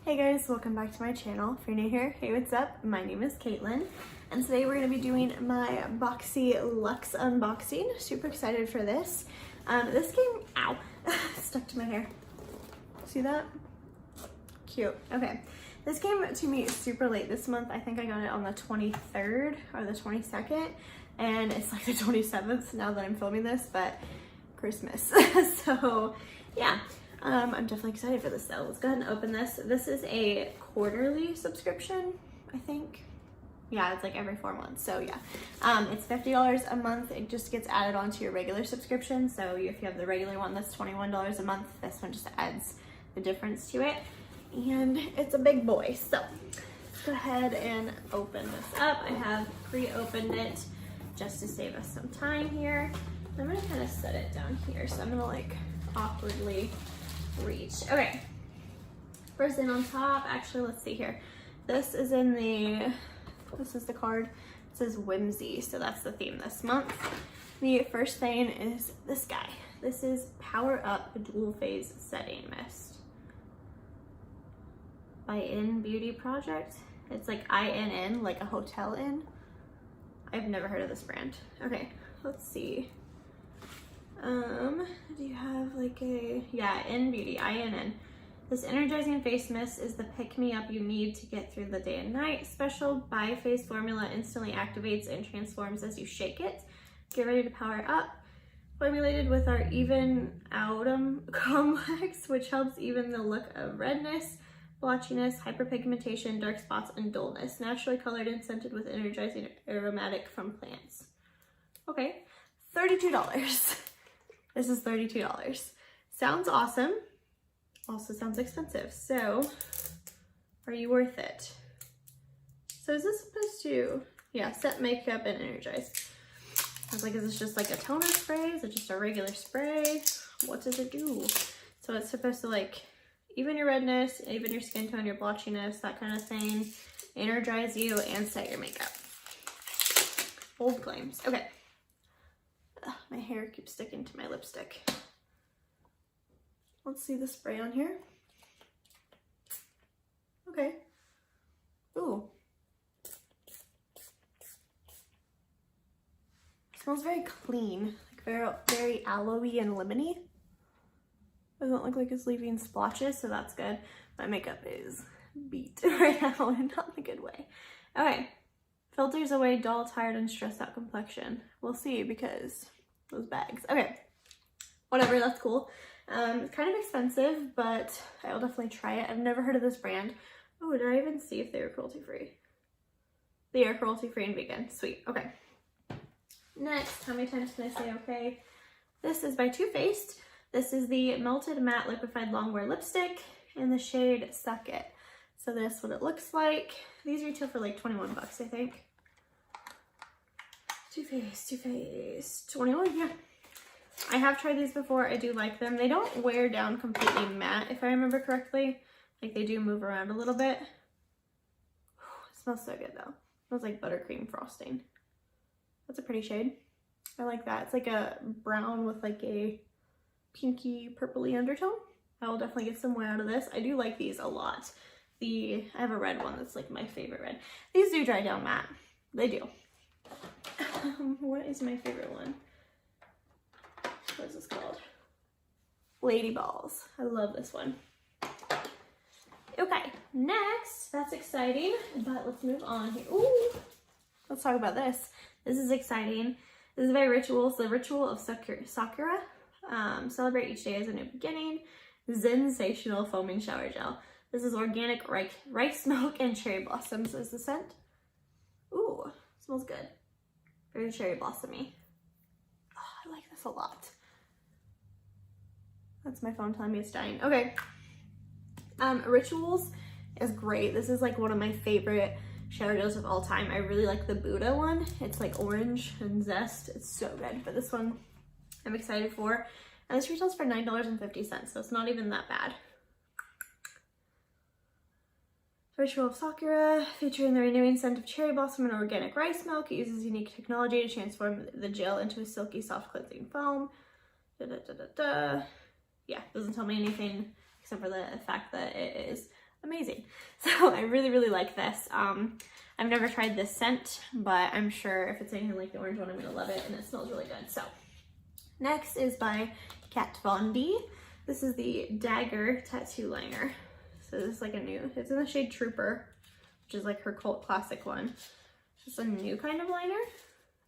Hey guys, welcome back to my channel. If you're new here, hey, what's up? My name is Caitlin, and today we're going to be doing my Boxy Luxe unboxing. Super excited for this. This came, ow, stuck to my hair. See that? Cute. Okay. This came to me super late this month. I think I got it on the 23rd or the 22nd, and it's like the 27th now that I'm filming this, but Christmas. So yeah. I'm definitely excited for this though. Let's go ahead and open this. This is a quarterly subscription, I think. Yeah, it's like every 4 months. So yeah, it's $50 a month. It just gets added onto your regular subscription. So if you have the regular one, that's $21 a month. This one just adds the difference to it. And it's a big boy. So let's go ahead and open this up. I have pre-opened it just to save us some time here. I'm gonna kind of set it down here. So I'm gonna like awkwardly reach. Okay, first thing on top, actually, let's see here. This is the card. It says Whimsy, so that's the theme this month. The first thing is this guy. This is Power Up Dual Phase Setting Mist by In Beauty Project. It's like INN, like a hotel inn. I've never heard of this brand. Okay, let's see. Do you have like a, yeah, In Beauty, INN. This energizing face mist is the pick-me-up you need to get through the day and night. Special bi-phase formula instantly activates and transforms as you shake it. Get ready to power up. Formulated with our even autumn complex, which helps even the look of redness, blotchiness, hyperpigmentation, dark spots, and dullness. Naturally colored and scented with energizing aromatic from plants. Okay, $32. This is $32. Sounds awesome. Also sounds expensive. So, are you worth it? So is this supposed to, yeah, set makeup and energize. I was like, is this just like a toner spray? Is it just a regular spray? What does it do? So it's supposed to like even your redness, even your skin tone, your blotchiness, that kind of thing. Energize you and set your makeup. Bold claims. Okay. Ugh, my hair keeps sticking to my lipstick. Let's see the spray on here. Okay. Ooh. Smells very clean, like very aloe-y and lemony. Doesn't look like it's leaving splotches, so that's good. My makeup is beat right now and not in a good way. Okay. Filters away dull, tired, and stressed out complexion. We'll see because those bags. Okay, whatever, that's cool. It's kind of expensive, but I'll definitely try it. I've never heard of this brand. Oh, did I even see if they were cruelty free? They are cruelty free and vegan. Sweet. Okay. Next, how many times can I say okay? This is by Too Faced. This is the Melted Matte Liquefied Longwear Lipstick in the shade Suck It. So that's what it looks like. These retail for like 21 bucks, I think. Too Faced, 21, yeah. I have tried these before. I do like them. They don't wear down completely matte, if I remember correctly. Like they do move around a little bit. It smells so good though. It smells like buttercream frosting. That's a pretty shade. I like that. It's like a brown with like a pinky purpley undertone. I will definitely get some wear out of this. I do like these a lot. I have a red one that's like my favorite red. These do dry down matte. They do. What is my favorite one? What is this called? Lady Balls. I love this one. Okay, next, that's exciting, but let's move on here. Ooh, let's talk about this. This is exciting. This is by Rituals, the Ritual of Sakura. Celebrate each day as a new beginning. Sensational foaming shower gel. This is organic rice milk and cherry blossoms is the scent. Ooh, smells good. Very cherry blossomy. Oh, I like this a lot. That's my phone telling me it's dying. Okay. Rituals is great. This is like one of my favorite shower gels of all time. I really like the Buddha one. It's like orange and zest. It's so good. But this one I'm excited for. And this retails for $9.50, so it's not even that bad. Ritual of Sakura, featuring the renewing scent of cherry blossom and organic rice milk. It uses unique technology to transform the gel into a silky, soft, cleansing foam. Yeah, doesn't tell me anything except for the fact that it is amazing. I really, really like this. I've never tried this scent, but I'm sure if it's anything like the orange one, I'm gonna love it, and it smells really good. So next is by Kat Von D. This is the Dagger Tattoo Liner. So this is like a new, it's in the shade Trooper, which is like her cult classic one. It's a new kind of liner.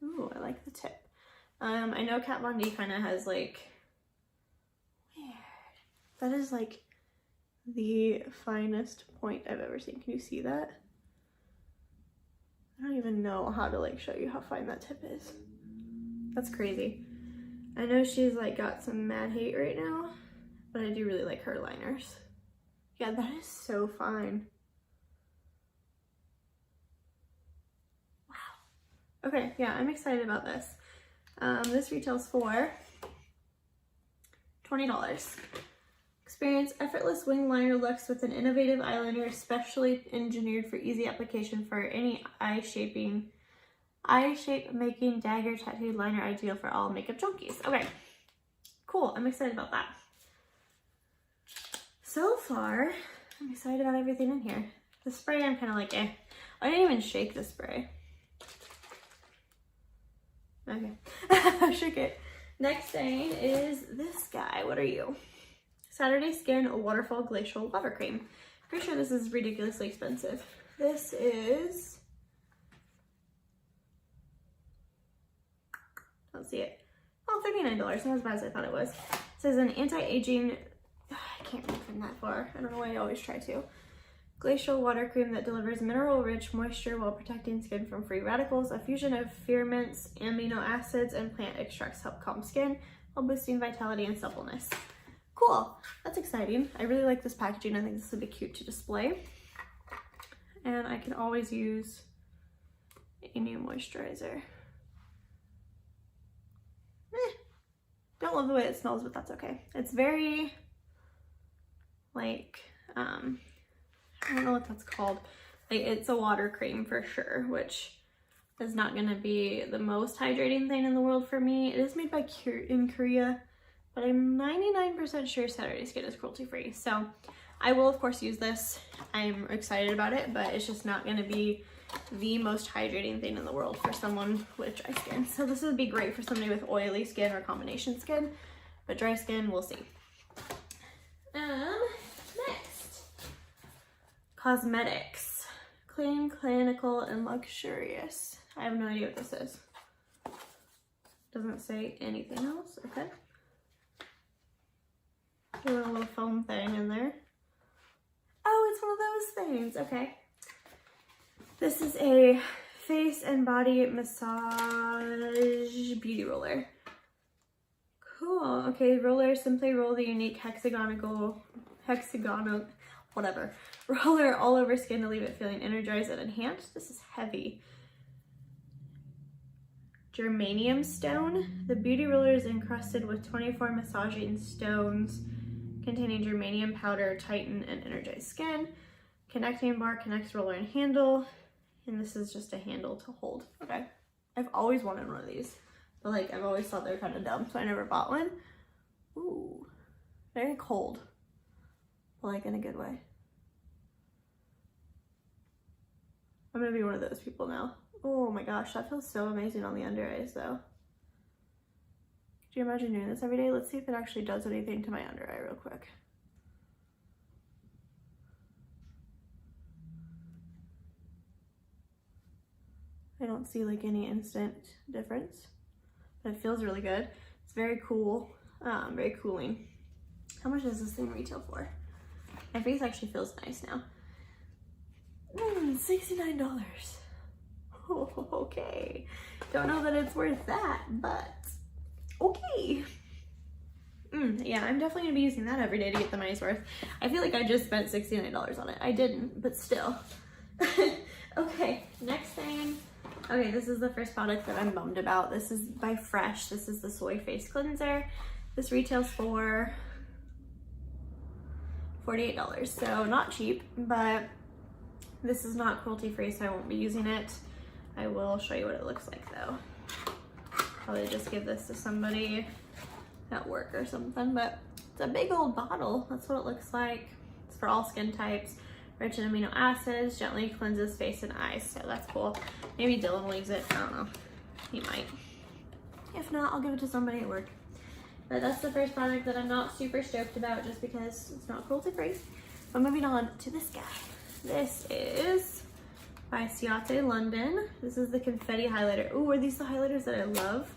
Ooh, I like the tip. I know Kat Von D kind of has like, weird. That is like the finest point I've ever seen. Can you see that? I don't even know how to like show you how fine that tip is. That's crazy. I know she's like got some mad hate right now, but I do really like her liners. Yeah, that is so fine. Wow. Okay, yeah, I'm excited about this. This retails for $20. Experience effortless wing liner looks with an innovative eyeliner especially engineered for easy application for any eye shape making dagger tattooed liner, ideal for all makeup junkies. Okay, cool. I'm excited about that. So far, I'm excited about everything in here. The spray, I'm kind of like, eh. I didn't even shake the spray. Okay, I shook it. Next thing is this guy. What are you? Saturday Skin Waterfall Glacial Water Cream. Pretty sure this is ridiculously expensive. This is, don't see it. Oh, $39, not as bad as I thought it was. It says an anti-aging, I can't read from that far. I don't know why I always try to. Glacial water cream that delivers mineral-rich moisture while protecting skin from free radicals. A fusion of ferments, amino acids, and plant extracts help calm skin while boosting vitality and suppleness. Cool, that's exciting. I really like this packaging. I think this would be cute to display. And I can always use a new moisturizer. Don't love the way it smells, but that's okay. It's very, like, I don't know what that's called. Like, it's a water cream for sure, which is not gonna be the most hydrating thing in the world for me. It is made by in Korea, but I'm 99% sure Saturday Skin is cruelty free. So I will of course use this. I'm excited about it, but it's just not gonna be the most hydrating thing in the world for someone with dry skin. So this would be great for somebody with oily skin or combination skin, but dry skin, we'll see. Next, cosmetics. Clean, clinical, and luxurious. I have no idea what this is. Doesn't say anything else, okay. A little foam thing in there. Oh, it's one of those things, okay. This is a face and body massage beauty roller. Cool, okay, roller, simply roll the unique hexagonal, whatever, roller all over skin to leave it feeling energized and enhanced. This is heavy. Germanium stone. The beauty roller is encrusted with 24 massaging stones containing germanium powder, tighten and energize skin. Connecting bar connects roller and handle. And this is just a handle to hold. Okay. I've always wanted one of these, but like I've always thought they were kind of dumb, so I never bought one. Ooh, very cold, but like in a good way. I'm gonna be one of those people now. Oh my gosh, that feels so amazing on the under eyes though. Could you imagine doing this every day? Let's see if it actually does anything to my under eye real quick. I don't see like any instant difference, but it feels really good. It's very cool, very cooling. How much does this thing retail for? My face actually feels nice now. $69. Oh, okay. Don't know that it's worth that, but okay. Yeah, I'm definitely gonna be using that every day to get the money's worth. I feel like I just spent $69 on it. I didn't, but still. Okay, next thing. Okay, this is the first product that I'm bummed about. This is by Fresh. This is the soy face cleanser. This retails for $48, so not cheap, but this is not cruelty free, so I won't be using it. I will show you what it looks like though. Probably just give this to somebody at work or something, but it's a big old bottle. That's what it looks like. It's for all skin types. Rich in amino acids, gently cleanses face and eyes. So that's cool. Maybe Dylan will use it. I don't know. He might. If not, I'll give it to somebody at work. But that's the first product that I'm not super stoked about just because it's not cruelty free. But moving on to this guy. This is by Ciate London. This is the confetti highlighter. Ooh, are these the highlighters that I love?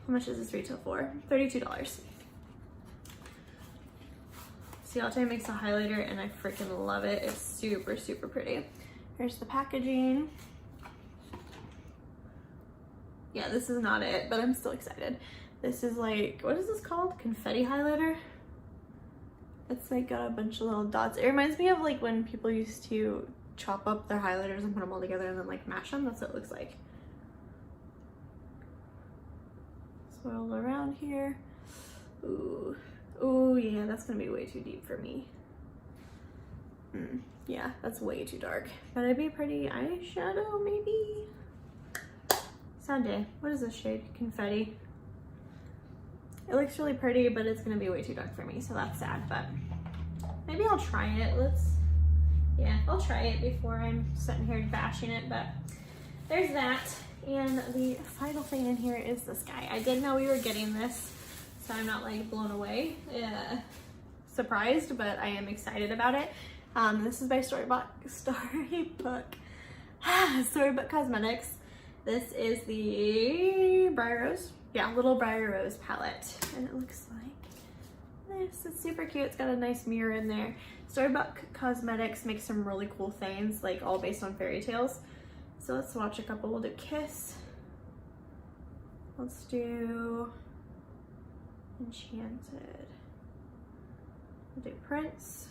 How much does this retail for? $32. Ciate makes a highlighter and I freaking love it. It's super, super pretty. Here's the packaging. Yeah, this is not it, but I'm still excited. This is like, what is this called? Confetti highlighter? It's like got a bunch of little dots. It reminds me of like when people used to chop up their highlighters and put them all together and then like mash them. That's what it looks like. Swirl around here. Ooh. Ooh, yeah, that's gonna be way too deep for me. Yeah, that's way too dark. But it'd be pretty eyeshadow, maybe? Sunday. What is this shade? Confetti. It looks really pretty, but it's gonna be way too dark for me, so that's sad, but maybe I'll try it. Yeah, I'll try it before I'm sitting here bashing it, but there's that. And the final thing in here is this guy. I didn't know we were getting this, so I'm not like blown away, surprised, but I am excited about it. This is by Storybook Cosmetics. This is the Briar Rose. Yeah, Little Briar Rose palette. And it looks like this. It's super cute. It's got a nice mirror in there. Storybook Cosmetics makes some really cool things, like all based on fairy tales. So let's watch a couple. We'll do Kiss. Let's do Enchanted. We'll do Prince.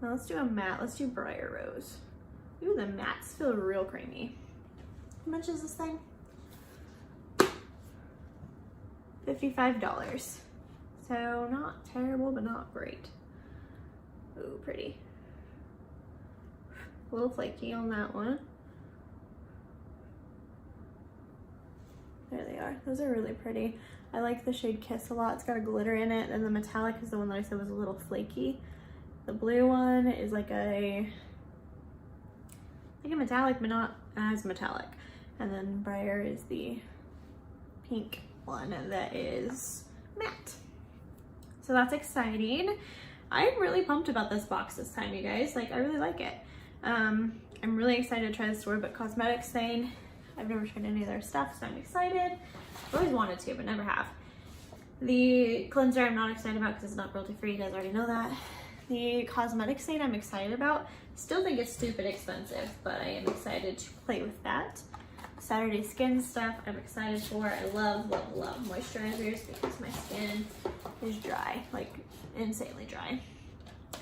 Now let's do a matte. Let's do Briar Rose. Ooh, the mattes feel real creamy. How much is this thing? $55. So not terrible, but not great. Ooh, pretty. A little flaky on that one. There they are. Those are really pretty. I like the shade Kiss a lot. It's got a glitter in it, and the metallic is the one that I said was a little flaky. The blue one is like a metallic, but not as metallic. And then Briar is the pink one that is matte. So that's exciting. I'm really pumped about this box this time, you guys. Like, I really like it. I'm really excited to try the Storybook Cosmetics thing. I've never tried any of their stuff, so I'm excited. I've always wanted to, but never have. The cleanser I'm not excited about because it's not cruelty free. You guys already know that. The cosmetics thing I'm excited about. Still think it's stupid expensive, but I am excited to play with that. Saturday skin stuff I'm excited for. I love, love, love moisturizers because my skin is dry, like insanely dry.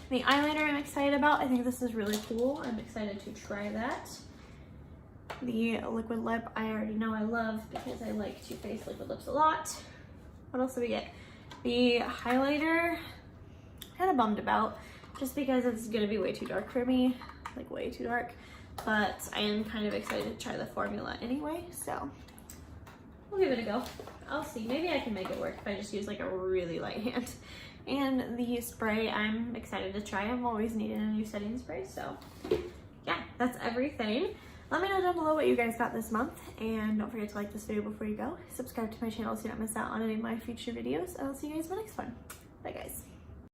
The eyeliner I'm excited about. I think this is really cool. I'm excited to try that. The liquid lip I already know I love because I like Too Faced liquid lips a lot. What else do we get? The highlighter, kind of bummed about just because it's gonna be way too dark for me, like way too dark. But I am kind of excited to try the formula anyway, so we'll give it a go. I'll see. Maybe I can make it work if I just use like a really light hand. And the spray I'm excited to try. I'm always needing a new setting spray, so yeah, that's everything. Let me know down below what you guys got this month, and don't forget to like this video before you go. Subscribe to my channel so you don't miss out on any of my future videos, and I'll see you guys in the next one. Bye guys.